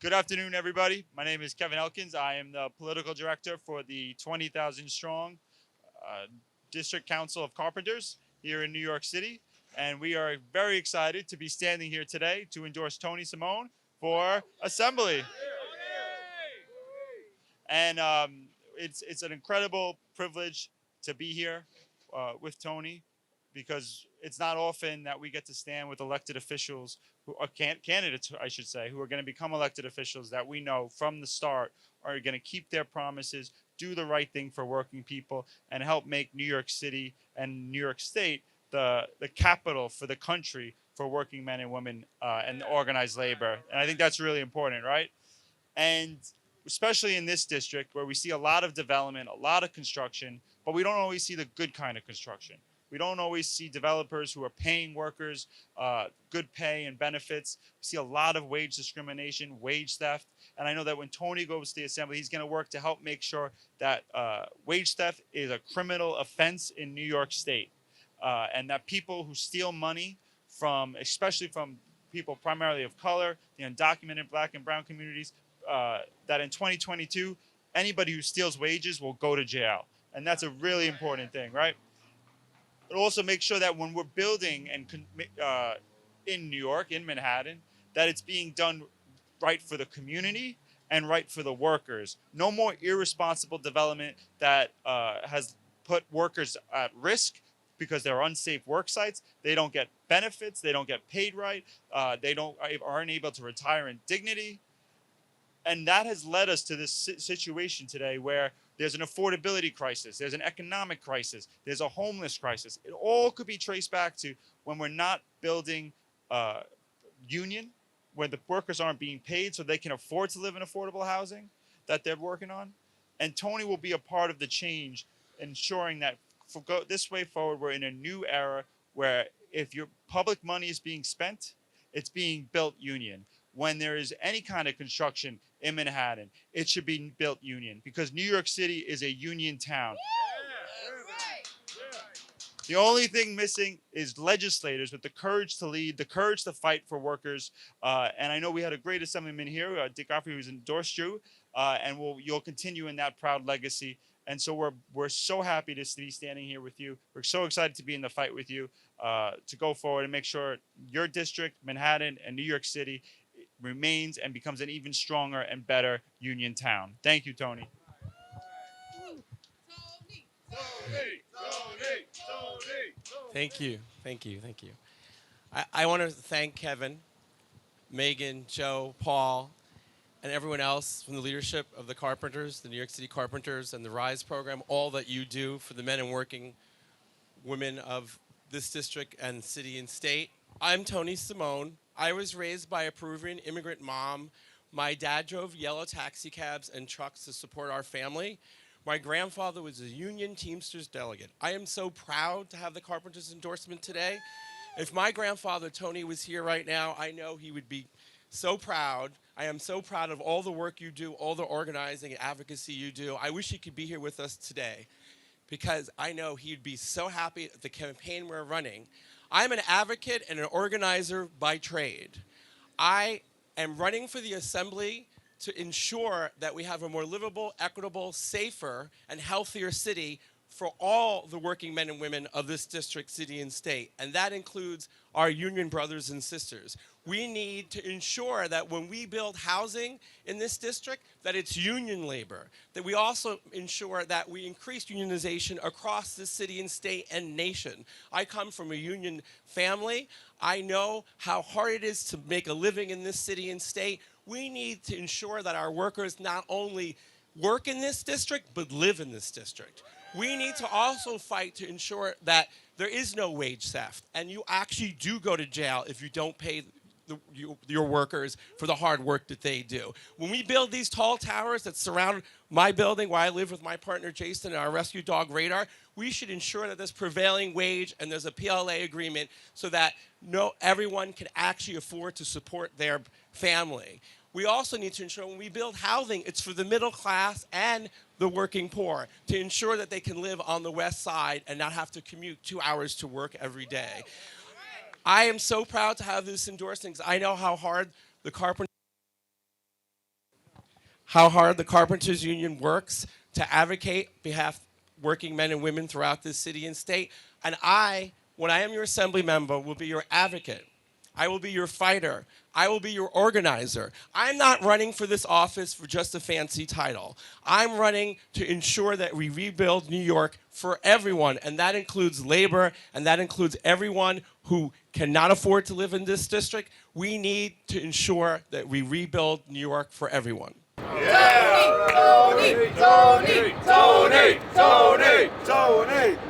Good afternoon, everybody. My name is Kevin Elkins. I am the political director for the 20,000 strong uh, District Council of Carpenters here in New York City. And we are very excited to be standing here today to endorse Tony Simone for Assembly. And it's an incredible privilege to be here with Tony, because it's not often that we get to stand with elected officials who are candidates, I should say, who are going to become elected officials that we know from the start are going to keep their promises, do the right thing for working people, and help make New York City and New York State the capital for the country for working men and women and organized labor. And I think that's really important, right? And especially in this district where we see a lot of development, a lot of construction, but we don't always see the good kind of construction. We don't always see developers who are paying workers good pay and benefits. We see a lot of wage discrimination, wage theft. And I know that when Tony goes to the assembly, he's going to work to help make sure that wage theft is a criminal offense in New York State. And that people who steal money from, especially from people primarily of color, the undocumented Black and brown communities, that in 2022, anybody who steals wages will go to jail. And that's a really important thing, right? It also makes sure that when we're building and in New York, in Manhattan, that it's being done right for the community and right for the workers. No more irresponsible development that has put workers at risk because they're unsafe work sites. They don't get benefits. They don't get paid right. They aren't able to retire in dignity. And that has led us to this situation today where there's an affordability crisis, there's an economic crisis, there's a homeless crisis. It all could be traced back to when we're not building union, when the workers aren't being paid so they can afford to live in affordable housing that they're working on. And Tony will be a part of the change, ensuring that this way forward, we're in a new era where if your public money is being spent, it's being built union. When there is any kind of construction in Manhattan, it should be built union, because New York City is a union town. The only thing missing is legislators with the courage to lead, the courage to fight for workers. And I know we had a great assemblyman here, Dick Godfrey, who's endorsed you, and you'll continue in that proud legacy. And so we're so happy to be standing here with you. We're so excited to be in the fight with you to go forward and make sure your district, Manhattan, and New York City remains and becomes an even stronger and better union town. Thank you, Tony. Thank you. Thank you. Thank you. I want to thank Kevin, Megan, Joe, Paul, and everyone else from the leadership of the Carpenters, the New York City Carpenters, and the RISE program, all that you do for the men and working women of this district and city and state. I'm Tony Simone. I was raised by a Peruvian immigrant mom. My dad drove yellow taxi cabs and trucks to support our family. My grandfather was a union Teamsters delegate. I am so proud to have the Carpenters endorsement today. If my grandfather, Tony, was here right now, I know he would be so proud. I am so proud of all the work you do, all the organizing and advocacy you do. I wish he could be here with us today, because I know he'd be so happy at the campaign we're running. I'm an advocate and an organizer by trade. I am running for the assembly to ensure that we have a more livable, equitable, safer, and healthier city for all the working men and women of this district, city, and state. And that includes our union brothers and sisters. We need to ensure that when we build housing in this district, that it's union labor, that we also ensure that we increase unionization across the city and state and nation. I come from a union family. I know how hard it is to make a living in this city and state. We need to ensure that our workers not only work in this district, but live in this district. We need to also fight to ensure that there is no wage theft, and you actually do go to jail if you don't pay your workers for the hard work that they do. When we build these tall towers that surround my building where I live with my partner Jason and our rescue dog Radar, we should ensure that there's prevailing wage and there's a PLA agreement so that everyone can actually afford to support their family. We also need to ensure when we build housing, it's for the middle class and the working poor, to ensure that they can live on the west side and not have to commute 2 hours to work every day. I am so proud to have this endorsement because I know how hard the Carpenters how hard the Carpenters Union works to advocate on behalf of working men and women throughout this city and state. And I, when I am your assembly member, will be your advocate. I will be your fighter. I will be your organizer. I'm not running for this office for just a fancy title. I'm running to ensure that we rebuild New York for everyone, and that includes labor, and that includes everyone who cannot afford to live in this district. We need to ensure that we rebuild New York for everyone. Yeah! Tony! Tony! Tony! Tony! Tony!